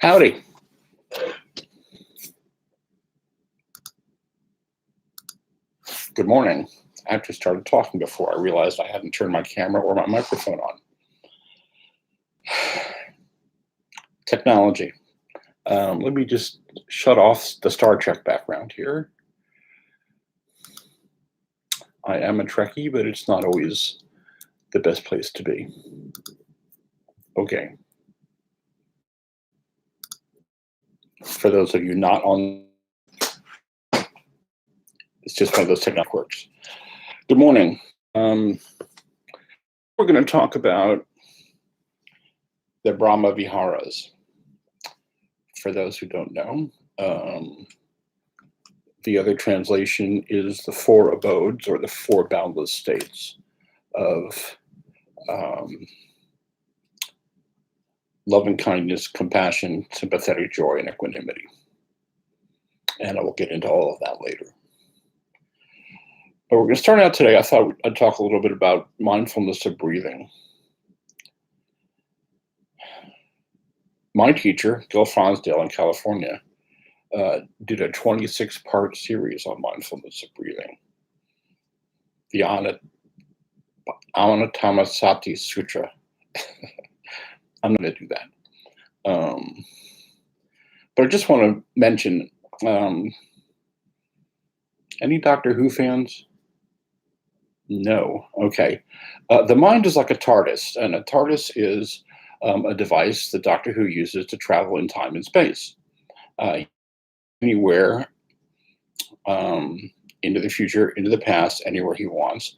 Howdy. Good morning. I just started talking before I realized I hadn't turned my camera or my microphone on. Technology. Let me just shut off the Star Trek background here. I am a Trekkie, but it's not always the best place to be. Okay. For those of you not on, it's just one of those technical quirks. Good morning. We're going to talk about the Bramha Viharas. For those who don't know, the other translation is the four abodes or the four boundless states of love and kindness, compassion, sympathetic joy, and equanimity. And I will get into all of that later. But we're going to start out today. I thought I'd talk a little bit about mindfulness of breathing. My teacher, Gil Fronsdale in California, did a 26-part series on mindfulness of breathing. The Anatomosati Sutra. I'm going to do that. But I just want to mention, any Doctor Who fans? No. Okay. The mind is like a Tardis, and a Tardis is a device that Doctor Who uses to travel in time and space. Anywhere, into the future, into the past, anywhere he wants.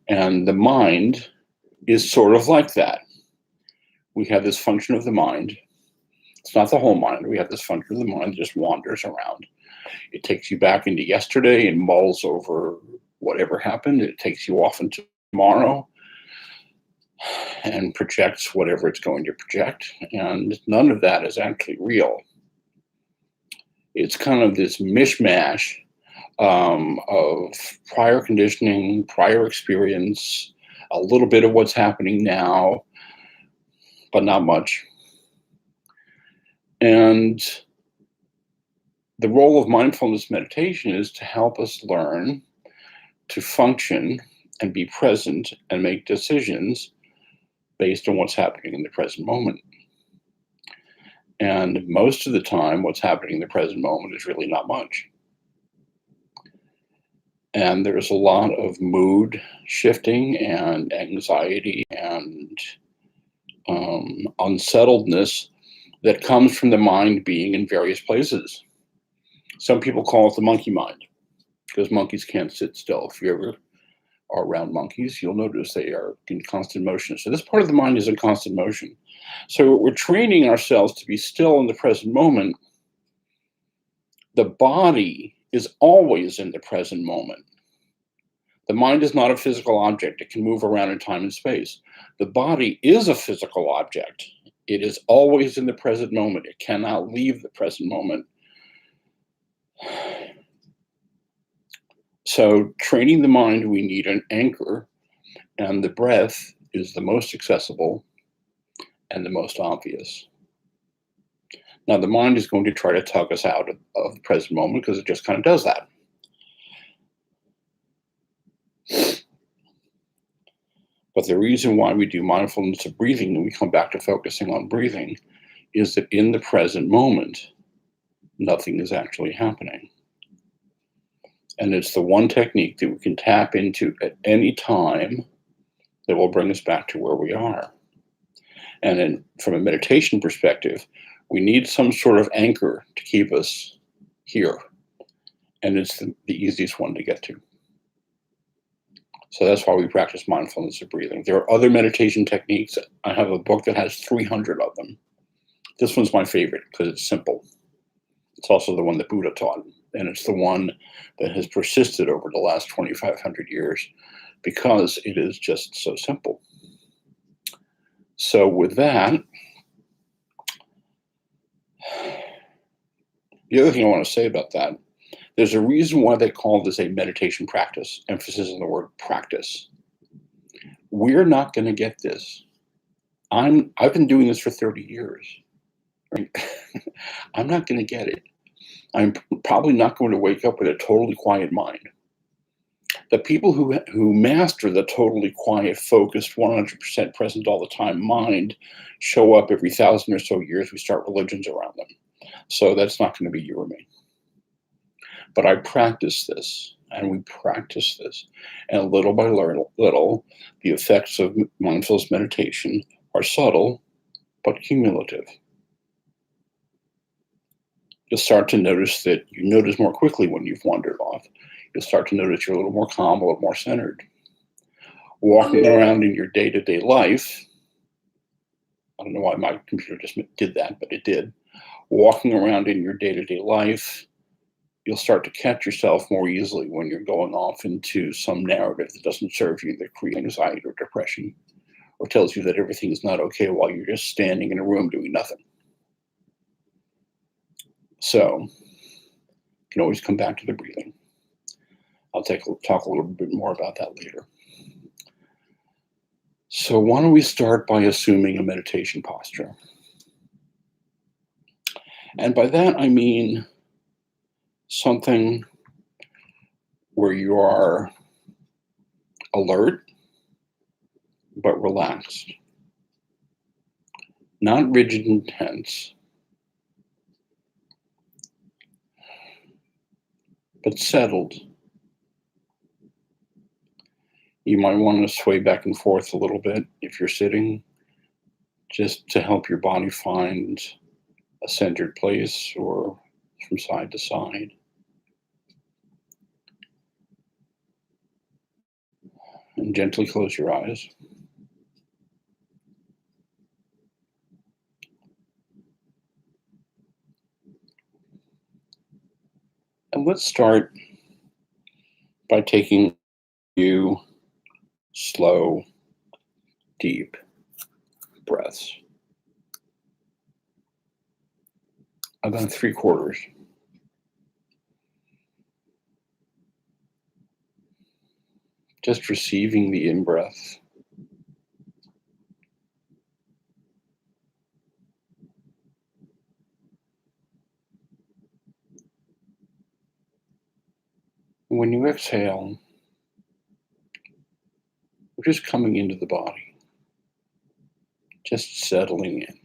And the mind is sort of like that. We have this function of the mind. It's not the whole mind. We have this function of the mind that just wanders around. It takes you back into yesterday and mulls over whatever happened. It takes you off into tomorrow and projects whatever it's going to project. And none of that is actually real. It's kind of this mishmash of prior conditioning, prior experience, a little bit of what's happening now, but not much. And the role of mindfulness meditation is to help us learn to function and be present and make decisions based on what's happening in the present moment. And most of the time, what's happening in the present moment is really not much. And there's a lot of mood shifting and anxiety and unsettledness that comes from the mind being in various places. Some people call it the monkey mind, because monkeys can't sit still. If you ever are around monkeys, you'll notice they are in constant motion. So this part of the mind is in constant motion. So we're training ourselves to be still in the present moment. The body is always in the present moment. The mind is not a physical object. It can move around in time and space. The body is a physical object. It is always in the present moment. It cannot leave the present moment. So training the mind, we need an anchor, and the breath is the most accessible and the most obvious. Now, the mind is going to try to tug us out of the present moment because it just kind of does that. But the reason why we do mindfulness of breathing, and we come back to focusing on breathing, is that in the present moment, nothing is actually happening. And it's the one technique that we can tap into at any time that will bring us back to where we are. And then from a meditation perspective, we need some sort of anchor to keep us here. And it's the easiest one to get to. So that's why we practice mindfulness of breathing. There are other meditation techniques. I have a book that has 300 of them. This one's my favorite because it's simple. It's also the one that Buddha taught. And it's the one that has persisted over the last 2,500 years because it is just so simple. So with that, the other thing I want to say about that, there's a reason why they call this a meditation practice, emphasis on the word practice. We're not going to get this. I've been doing this for 30 years. Right? I'm not going to get it. I'm probably not going to wake up with a totally quiet mind. The people who master the totally quiet, focused, 100% present all the time mind show up every 1,000 or so years. We start religions around them. So that's not going to be you or me. But I practice this, and we practice this. And little by little, the effects of mindfulness meditation are subtle but cumulative. You'll start to notice that you notice more quickly when you've wandered off. You'll start to notice you're a little more calm, a little more centered. Walking around in your day-to-day life, I don't know why my computer just did that, but it did. Walking around in your day-to-day life, you'll start to catch yourself more easily when you're going off into some narrative that doesn't serve you, that creates anxiety or depression, or tells you that everything is not okay while you're just standing in a room doing nothing. So you can always come back to the breathing. I'll talk a little bit more about that later. So why don't we start by assuming a meditation posture? And by that, I mean something where you are alert, but relaxed. Not rigid and tense, but settled. You might want to sway back and forth a little bit if you're sitting, just to help your body find a centered place, or from side to side. And gently close your eyes. And let's start by taking you slow, deep breaths. About 3/4. Just receiving the in-breath. When you exhale, we're just coming into the body, just settling in.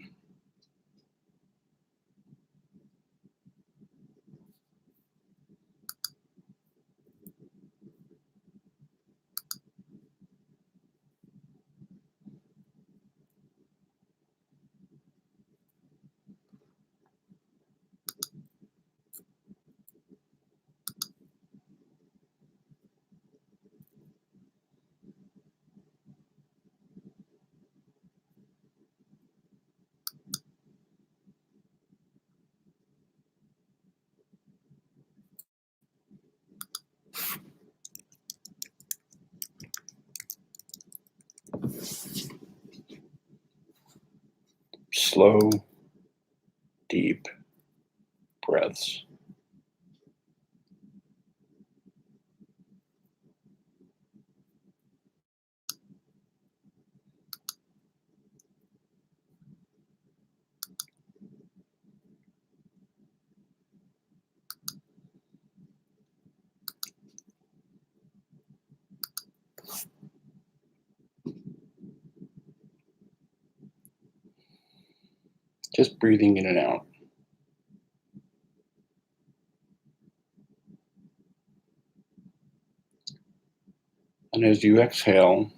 Slow, deep breaths. Just breathing in and out. And as you exhale,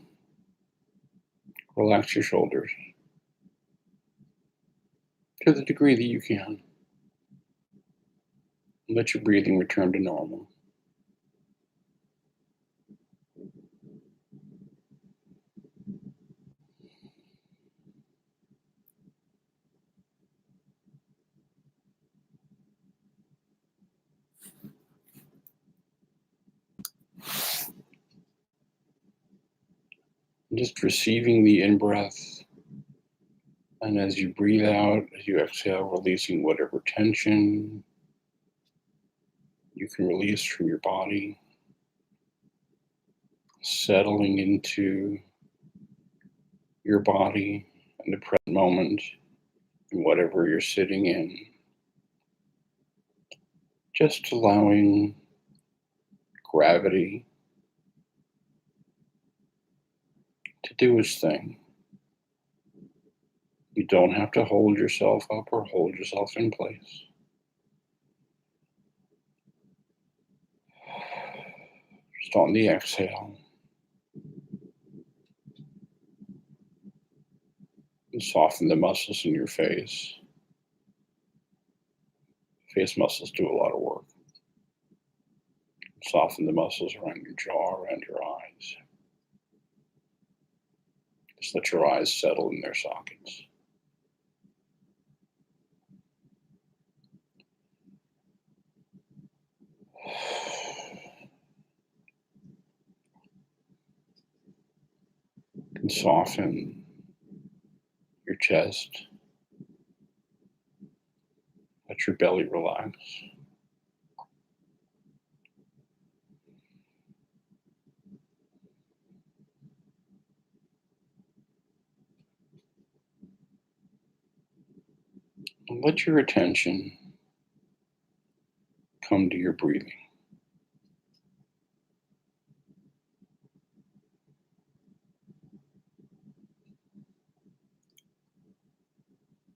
relax your shoulders to the degree that you can. Let your breathing return to normal. Just receiving the in-breath. And as you breathe out, as you exhale, releasing whatever tension you can release from your body. Settling into your body in the present moment, And whatever you're sitting in, just allowing gravity to do its thing. You don't have to hold yourself up or hold yourself in place. Just on the exhale, and soften the muscles in your face. Face muscles do a lot of work. Soften the muscles around your jaw, around your eyes. Just let your eyes settle in their sockets. And soften your chest. Let your belly relax. And let your attention come to your breathing.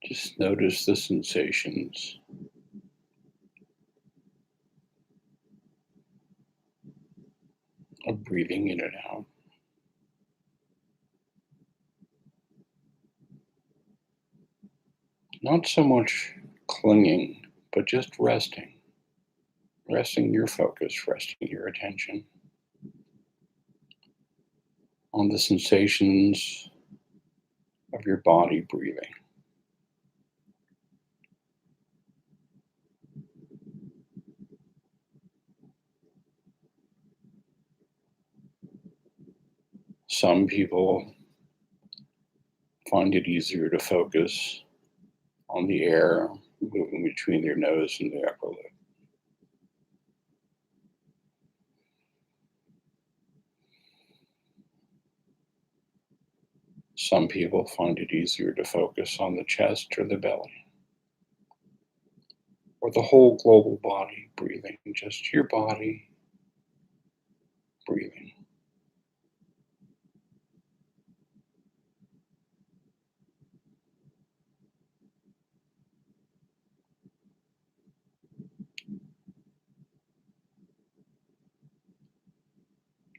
Just notice the sensations of breathing in and out. Not so much clinging, but just resting. Resting your focus, resting your attention on the sensations of your body breathing. Some people find it easier to focus on the air moving between their nose and the upper lip. Some people find it easier to focus on the chest or the belly, or the whole global body breathing, just your body breathing.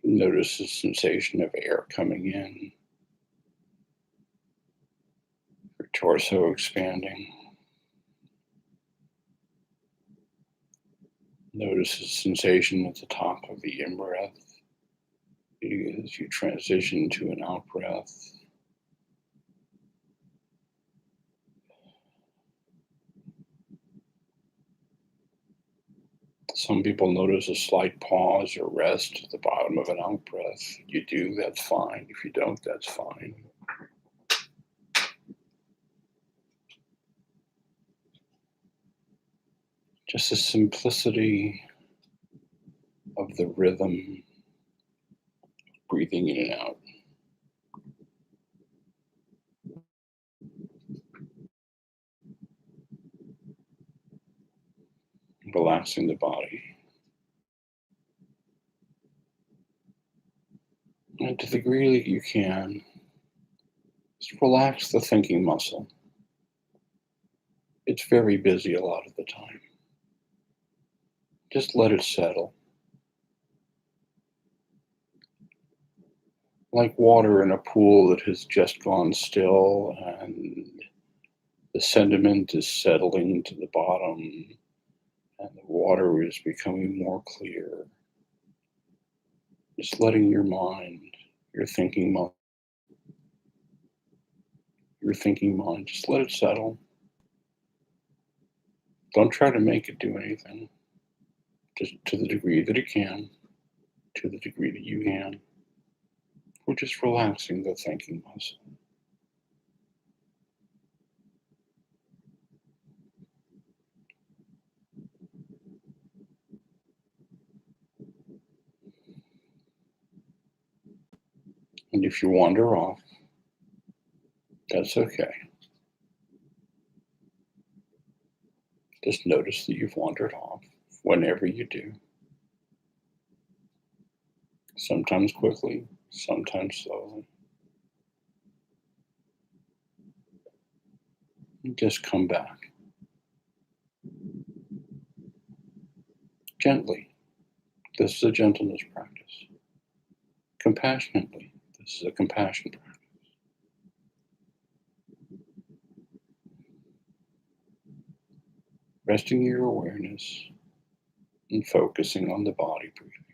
Notice the sensation of air coming in, your torso expanding. Notice the sensation at the top of the in-breath as you transition to an out-breath. Some people notice a slight pause or rest at the bottom of an out-breath. You do, that's fine. If you don't, that's fine. Just the simplicity of the rhythm, breathing in and out. Relaxing the body. And to the degree that you can, just relax the thinking muscle. It's very busy a lot of the time. Just let it settle. Like water in a pool that has just gone still and the sediment is settling to the bottom and the water is becoming more clear. Just letting your mind, your thinking mind, just let it settle. Don't try to make it do anything. Just to the degree that it can, to the degree that you can. We're just relaxing the thinking muscle. And if you wander off, that's okay. Just notice that you've wandered off whenever you do. Sometimes quickly, sometimes slowly. And just come back. Gently. This is a gentleness practice. Compassionately. This is a compassion practice. Resting your awareness and focusing on the body breathing.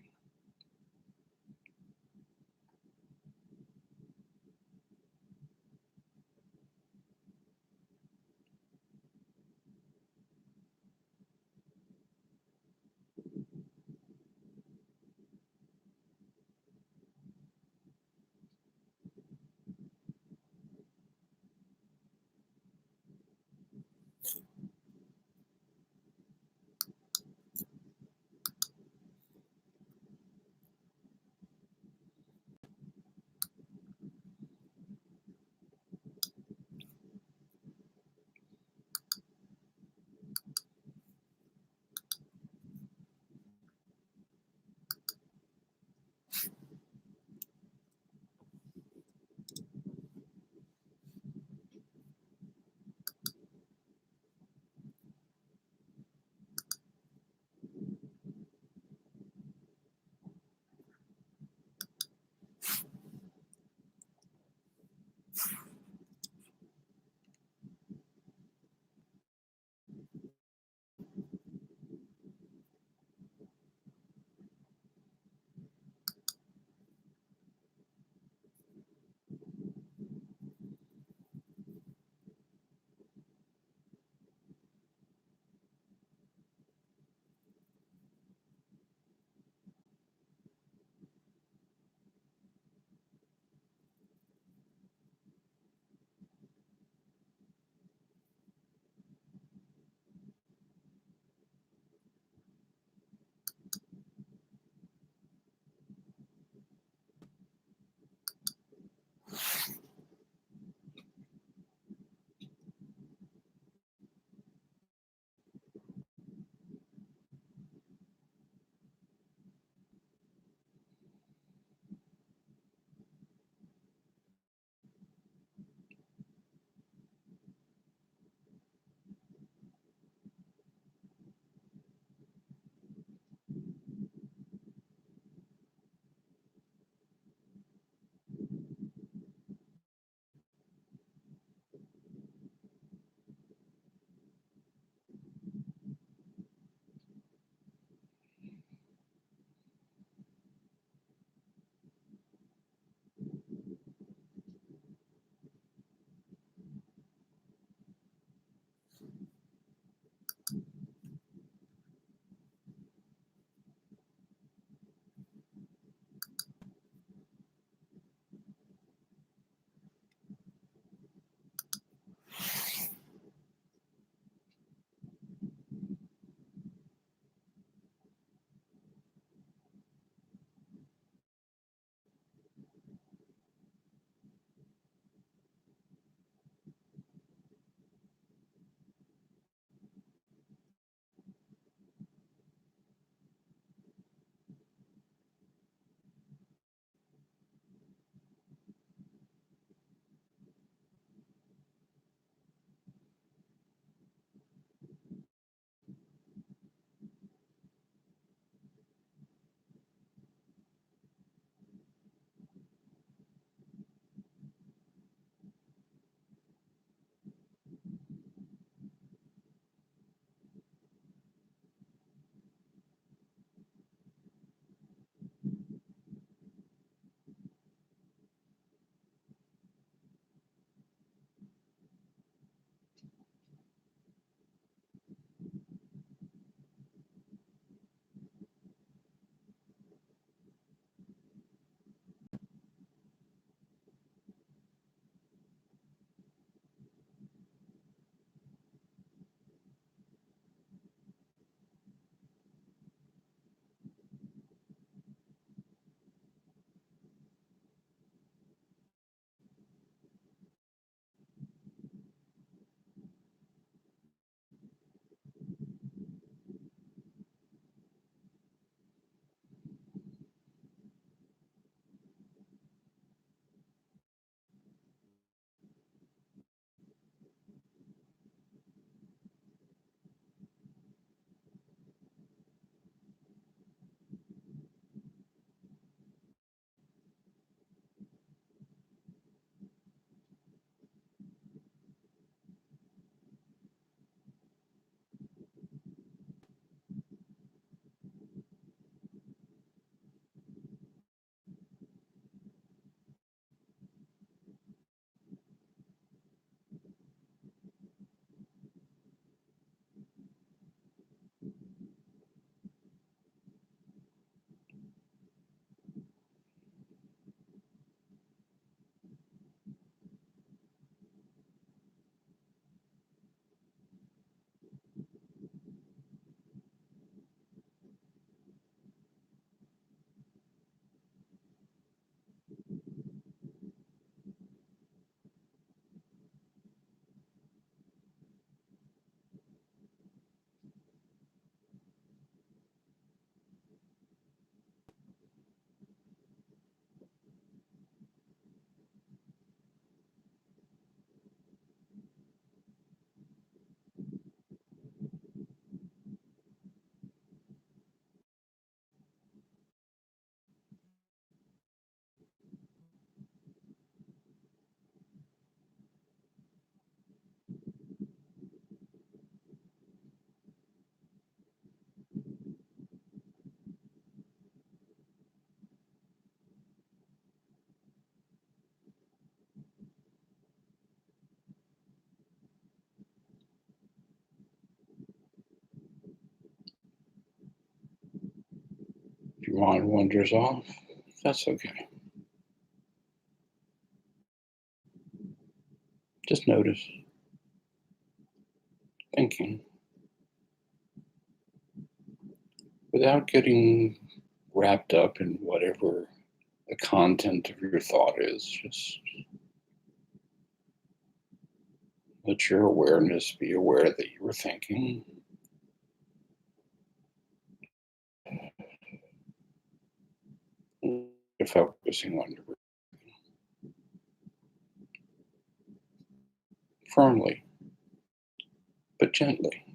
your mind wanders off, that's okay. Just notice, thinking, without getting wrapped up in whatever the content of your thought is. Just let your awareness be aware that you were thinking. You're focusing on your breath firmly but gently.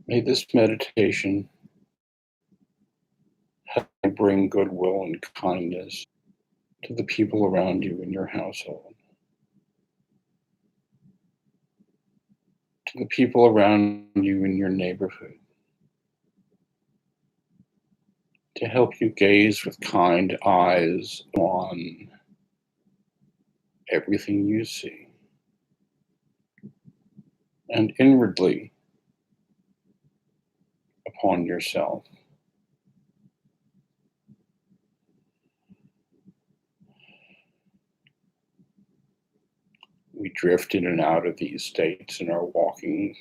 May this meditation help you bring goodwill and kindness to the people around you in your household, to the people around you in your neighborhood, to help you gaze with kind eyes on everything you see, and inwardly upon yourself. We drift in and out of these states in our walking,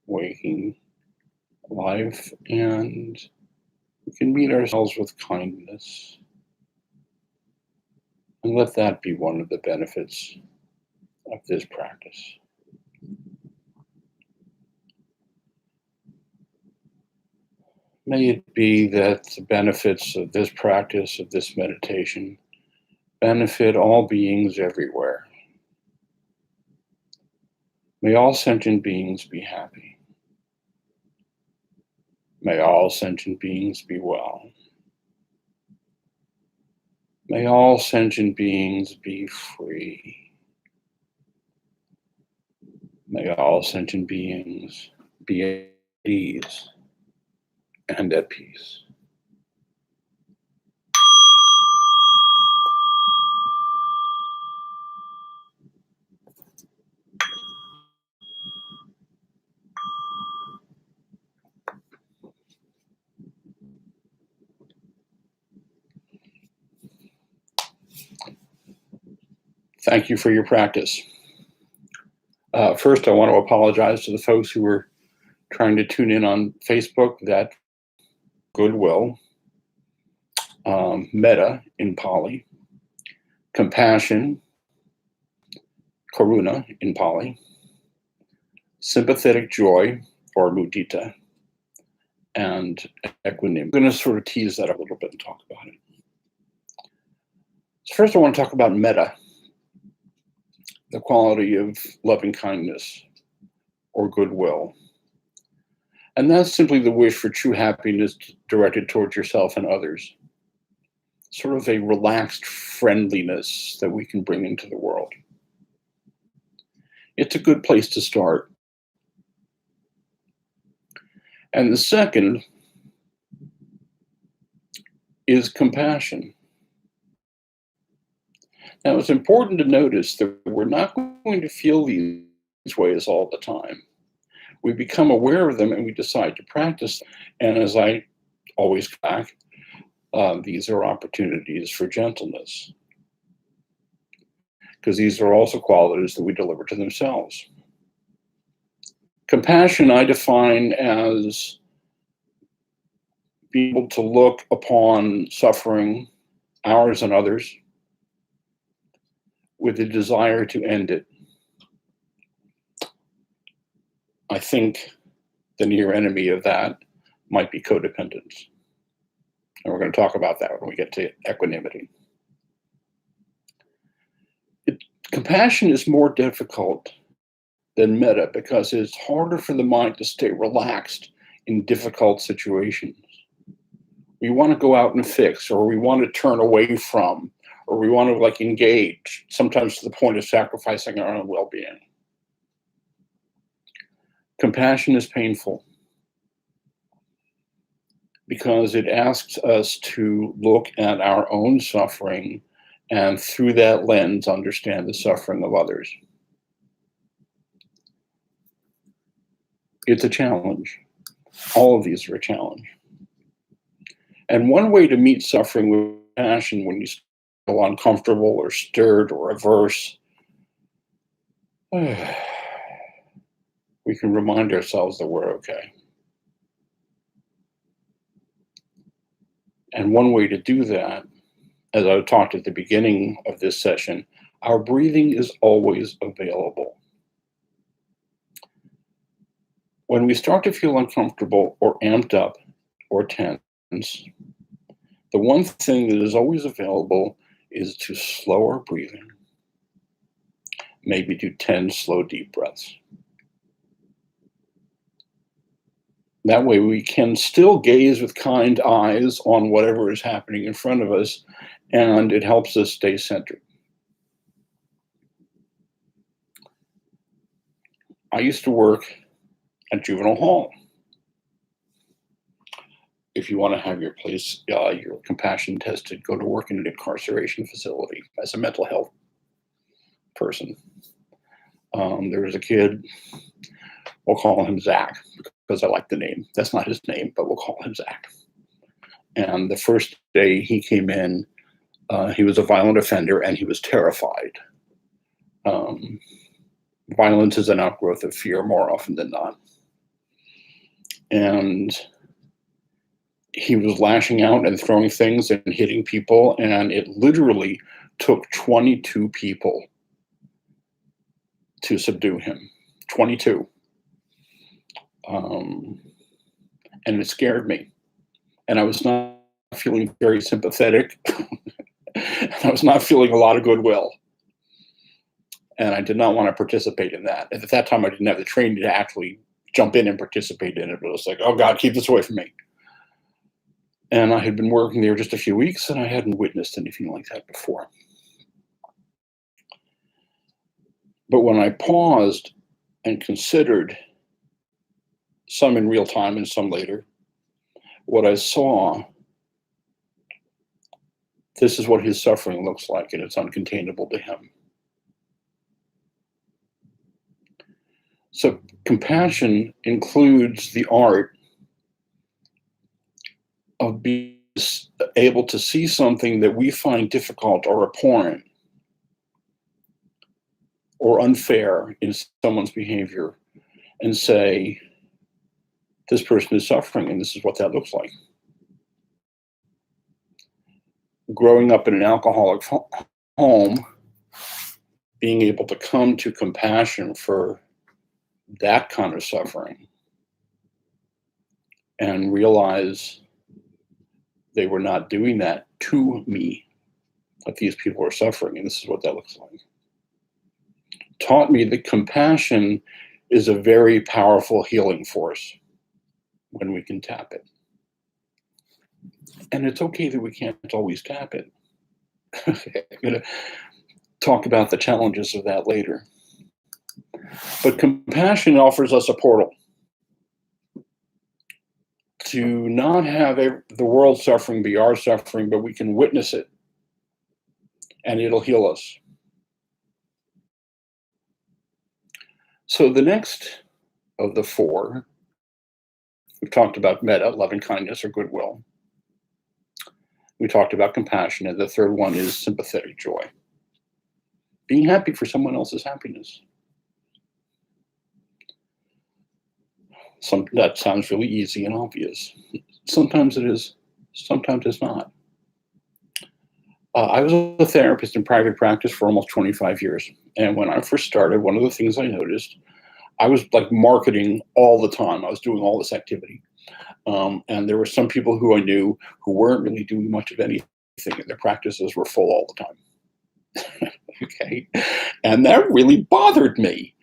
waking life, and we can meet ourselves with kindness. And let that be one of the benefits of this practice. May it be that the benefits of this practice, of this meditation, benefit all beings everywhere. May all sentient beings be happy. May all sentient beings be well. May all sentient beings be free. May all sentient beings be at ease and at peace. Thank you for your practice. First, I want to apologize to the folks who were trying to tune in on Facebook. That goodwill, metta in Pali, compassion, karuna in Pali, sympathetic joy, or mudita, and equanimity. I'm going to sort of tease that a little bit and talk about it. So first, I want to talk about metta, the quality of loving kindness or goodwill. And that's simply the wish for true happiness directed towards yourself and others. Sort of a relaxed friendliness that we can bring into the world. It's a good place to start. And the second is compassion. Now, it's important to notice that we're not going to feel these ways all the time. We become aware of them and we decide to practice. And as I always go back, these are opportunities for gentleness, because these are also qualities that we deliver to themselves. Compassion I define as being able to look upon suffering, ours and others, with a desire to end it. I think the near enemy of that might be codependence. And we're going to talk about that when we get to equanimity. Compassion is more difficult than metta because it's harder for the mind to stay relaxed in difficult situations. We want to go out and fix, or we want to turn away from, or we want to engage, sometimes to the point of sacrificing our own well-being. Compassion is painful because it asks us to look at our own suffering and through that lens understand the suffering of others. It's a challenge. All of these are a challenge. And one way to meet suffering with compassion when you feel uncomfortable or stirred or averse, we can remind ourselves that we're okay. And one way to do that, as I talked at the beginning of this session, our breathing is always available. When we start to feel uncomfortable or amped up or tense, the one thing that is always available is to slow our breathing, maybe do 10 slow, deep breaths. That way we can still gaze with kind eyes on whatever is happening in front of us, and it helps us stay centered. I used to work at juvenile hall. If you want to have your place, your compassion tested, go to work in an incarceration facility as a mental health person. There was a kid, we'll call him Zach because I like the name. That's not his name, but we'll call him Zach. And the first day he came in, he was a violent offender and he was terrified. Violence is an outgrowth of fear more often than not. And he was lashing out and throwing things and hitting people, and it literally took 22 people to subdue him. 22. And it scared me. And I was not feeling very sympathetic. I was not feeling a lot of goodwill. And I did not want to participate in that. And at that time, I didn't have the training to actually jump in and participate in it. But it was like, oh God, keep this away from me. And I had been working there just a few weeks, and I hadn't witnessed anything like that before. But when I paused and considered, some in real time and some later, what I saw, this is what his suffering looks like, and it's uncontainable to him. So compassion includes the art of being able to see something that we find difficult or abhorrent or unfair in someone's behavior and say, this person is suffering and this is what that looks like. Growing up in an alcoholic home, being able to come to compassion for that kind of suffering and realize they were not doing that to me, that these people are suffering, and this is what that looks like, taught me that compassion is a very powerful healing force when we can tap it. And it's okay that we can't always tap it. I'm going to talk about the challenges of that later. But compassion offers us a portal to not have the world suffering be our suffering, but we can witness it and it'll heal us. So the next of the four, we've talked about metta, loving kindness or goodwill. We talked about compassion, and the third one is sympathetic joy. Being happy for someone else's happiness. That sounds really easy and obvious. Sometimes it is, sometimes it's not. I was a therapist in private practice for almost 25 years. And when I first started, one of the things I noticed, I was like marketing all the time. I was doing all this activity. And there were some people who I knew who weren't really doing much of anything, and their practices were full all the time. Okay. And that really bothered me.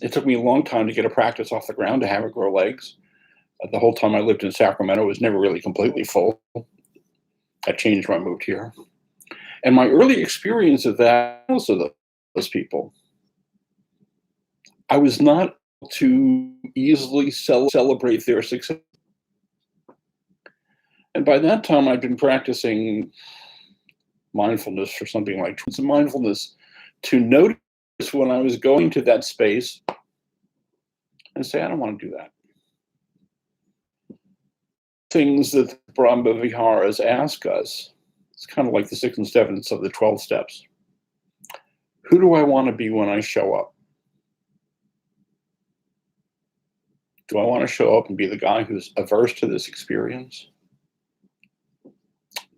It took me a long time to get a practice off the ground, to have it grow legs. The whole time I lived in Sacramento, it was never really completely full. I changed when I moved here. And my early experience of that, also those people, I was not to easily celebrate their success. And by that time, I'd been practicing mindfulness for something like 2 months of mindfulness, to notice when I was going to that space and say, I don't want to do that. things that the Bramha Viharas ask us, it's kind of like the 6 and 7 of the 12 steps. Who do I want to be when I show up? Do I want to show up and be the guy who's averse to this experience?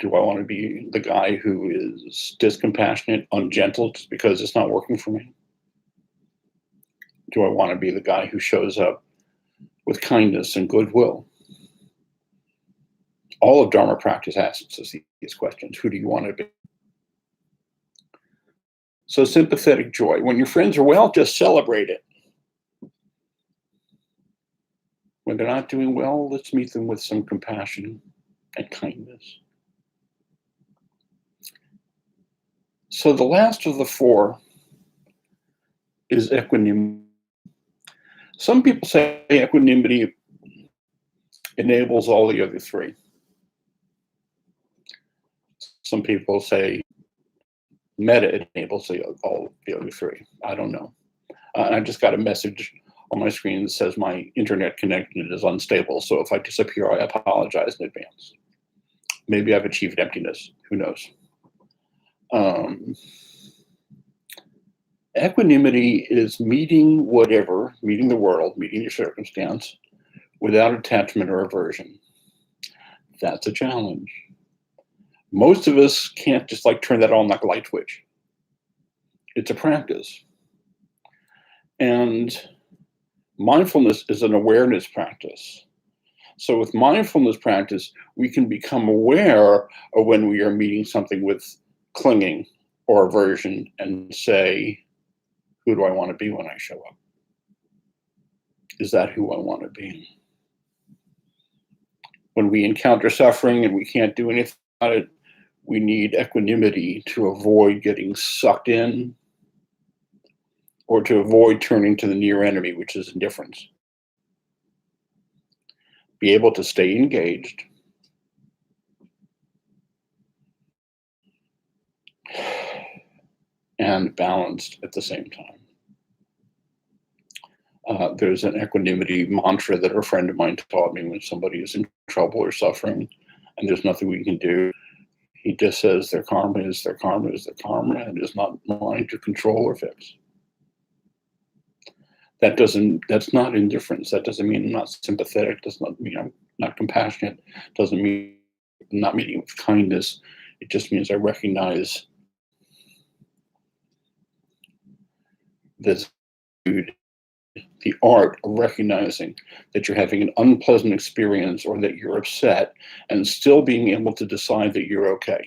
Do I want to be the guy who is discompassionate, ungentle, just because it's not working for me? Do I want to be the guy who shows up with kindness and goodwill? All of Dharma practice asks us these questions. Who do you want to be? So sympathetic joy. When your friends are well, just celebrate it. When they're not doing well, let's meet them with some compassion and kindness. So the last of the 4 is equanimity. Some people say equanimity enables all the other 3. Some people say metta enables all the other 3. I don't know. I just got a message on my screen that says my internet connection is unstable. So if I disappear, I apologize in advance. Maybe I've achieved emptiness. Who knows? Equanimity is meeting whatever, meeting the world, meeting your circumstance without attachment or aversion. That's a challenge. Most of us can't just like turn that on like a light switch. It's a practice. And mindfulness is an awareness practice. So with mindfulness practice, we can become aware of when we are meeting something with clinging or aversion and say, who do I want to be when I show up? Is that who I want to be? When we encounter suffering and we can't do anything about it, we need equanimity to avoid getting sucked in or to avoid turning to the near enemy, which is indifference. Be able to stay engaged and balanced at the same time. There's an equanimity mantra that a friend of mine taught me when somebody is in trouble or suffering and there's nothing we can do. He just says their karma is their karma is their karma and is not mine to control or fix. That's not indifference. That doesn't mean I'm not sympathetic. Does not mean I'm not compassionate. Doesn't mean I'm not meeting with kindness. It just means I recognize this, the art of recognizing that you're having an unpleasant experience or that you're upset and still being able to decide that you're okay.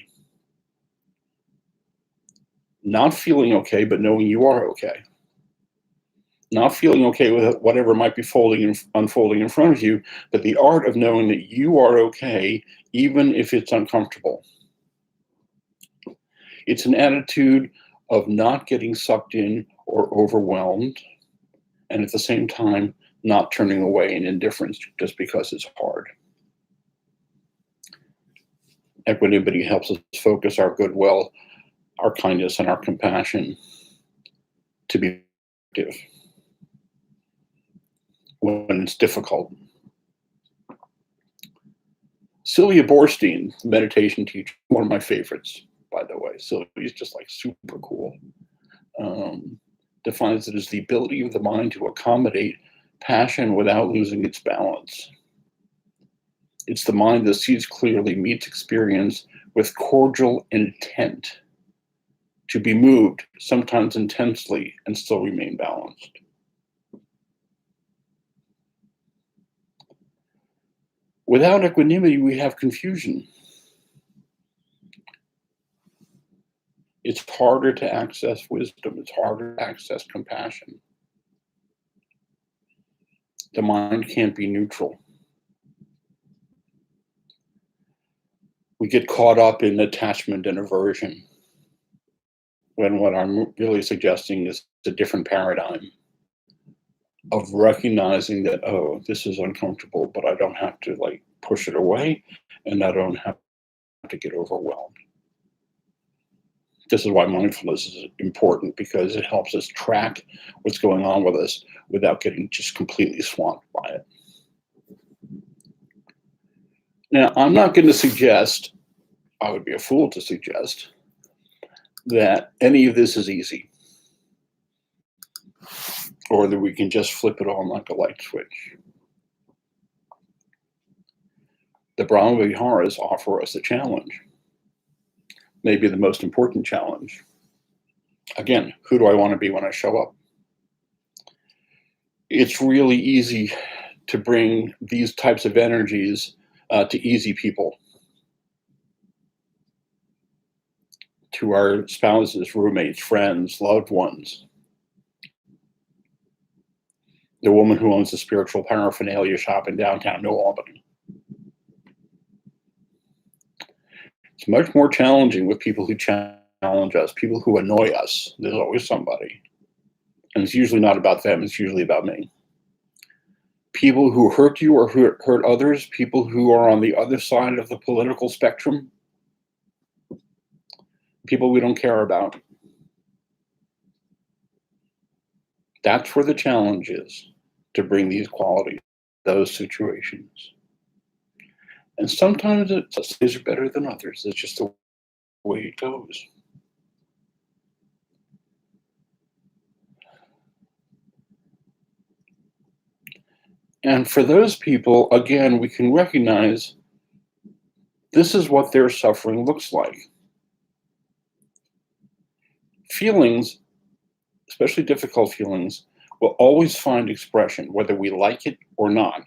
Not feeling okay, but knowing you are okay. Not feeling okay with whatever might be unfolding in front of you, but the art of knowing that you are okay, even if it's uncomfortable. It's an attitude of not getting sucked in or overwhelmed, and at the same time, not turning away in indifference just because it's hard. Equanimity helps us focus our goodwill, our kindness, and our compassion to be active when it's difficult. Sylvia Boorstein, the meditation teacher, one of my favorites, by the way. Sylvia's just like super cool. Defines it as the ability of the mind to accommodate passion without losing its balance. It's the mind that sees clearly, meets experience with cordial intent to be moved, sometimes intensely, and still remain balanced. Without equanimity, we have confusion. It's harder to access wisdom. It's harder to access compassion. The mind can't be neutral. We get caught up in attachment and aversion when what I'm really suggesting is a different paradigm of recognizing that, oh, this is uncomfortable, but I don't have to like push it away and I don't have to get overwhelmed. This is why mindfulness is important, because it helps us track what's going on with us without getting just completely swamped by it. Now, I'm not going to suggest, I would be a fool to suggest, that any of this is easy or that we can just flip it on like a light switch. The Bramha Viharas offer us a challenge, maybe the most important challenge. Again, who do I want to be when I show up? It's really easy to bring these types of energies to easy people, to our spouses, roommates, friends, loved ones. The woman who owns the spiritual paraphernalia shop in downtown New Albany. It's much more challenging with people who challenge us, people who annoy us. There's always somebody. And it's usually not about them, it's usually about me. People who hurt you or hurt others, people who are on the other side of the political spectrum, people we don't care about. That's where the challenge is, to bring these qualities, those situations. And sometimes some days are better than others. It's just the way it goes. And for those people, again, we can recognize this is what their suffering looks like. Feelings, especially difficult feelings, will always find expression, whether we like it or not.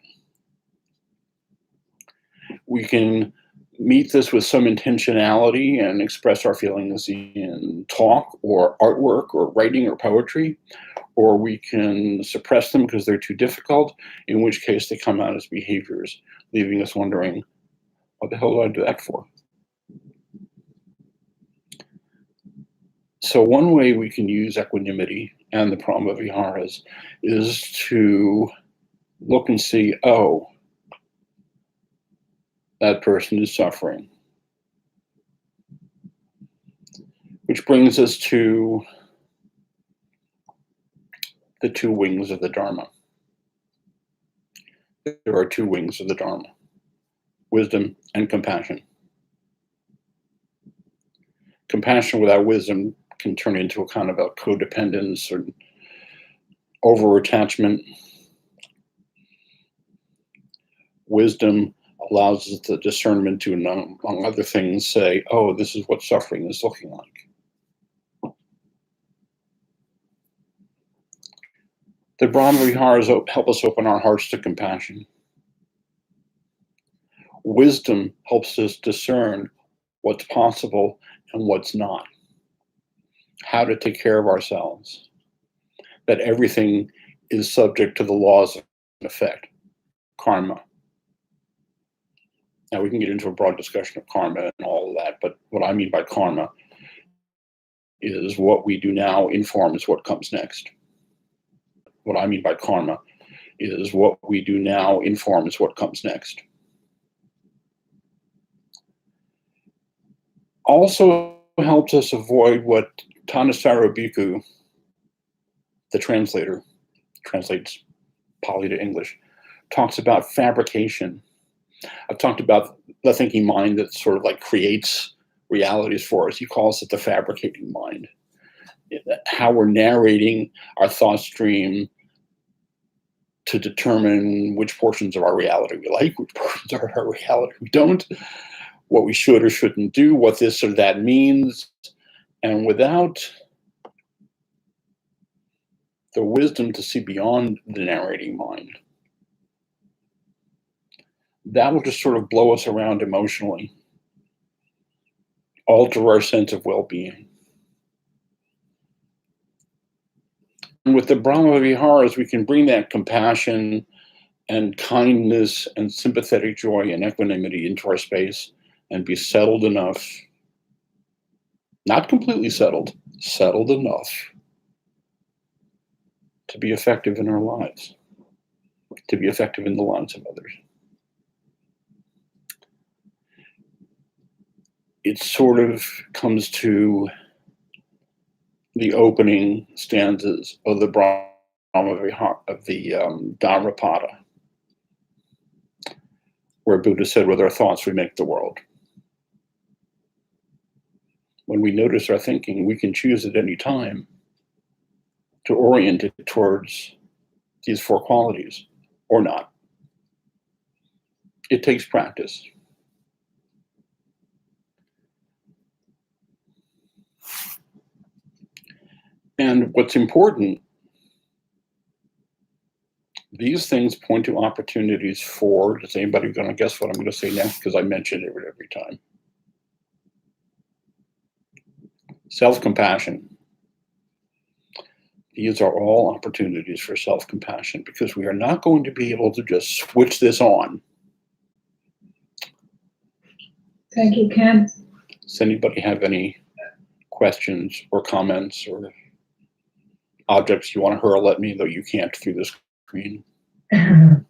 We can meet this with some intentionality and express our feelings in talk or artwork or writing or poetry, or we can suppress them because they're too difficult, in which case they come out as behaviors, leaving us wondering, what the hell do I do that for? So one way we can use equanimity and the Bramha Viharas is to look and see, oh, that person is suffering. Which brings us to the two wings of the Dharma. There are two wings of the Dharma, wisdom and compassion. Compassion without wisdom can turn into a kind of a codependence or over-attachment. Wisdom allows us the discernment to, among other things, say, oh, this is what suffering is looking like. The Bramha Viharas help us open our hearts to compassion. Wisdom helps us discern what's possible and what's not, how to take care of ourselves, that everything is subject to the laws of effect, karma. Now, we can get into a broad discussion of karma and all of that, but what I mean by karma is what we do now informs what comes next. What I mean by karma is what we do now informs what comes next. Also helps us avoid what Thanissaro Bhikkhu, the translator, translates Pali to English, talks about fabrication. I've talked about the thinking mind that sort of like creates realities for us. He calls it the fabricating mind. How we're narrating our thought stream to determine which portions of our reality we like, which portions of our reality we don't, what we should or shouldn't do, what this or that means. And without the wisdom to see beyond the narrating mind, that will just sort of blow us around emotionally, alter our sense of well-being. And with the Bramha Viharas, we can bring that compassion and kindness and sympathetic joy and equanimity into our space and be settled enough, not completely settled, settled enough to be effective in our lives, to be effective in the lives of others. It sort of comes to the opening stanzas of the Bramha Vihara, of the Dhammapada. where Buddha said, with our thoughts, we make the world. When we notice our thinking, we can choose at any time to orient it towards these four qualities or not. It takes practice. And what's important, these things point to opportunities for, is anybody going to guess what I'm going to say next? Because I mention it every time. Self-compassion. These are all opportunities for self-compassion, because we are not going to be able to just switch this on. Thank you, Ken. Does anybody have any questions or comments or objects you want to hurl at me, though you can't through the screen? That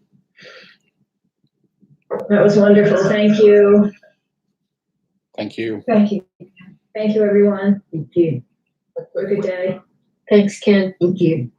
was wonderful. Thank you. Thank you. Thank you. Thank you, everyone. Thank you. Have a good day. Thanks, Ken. Thank you.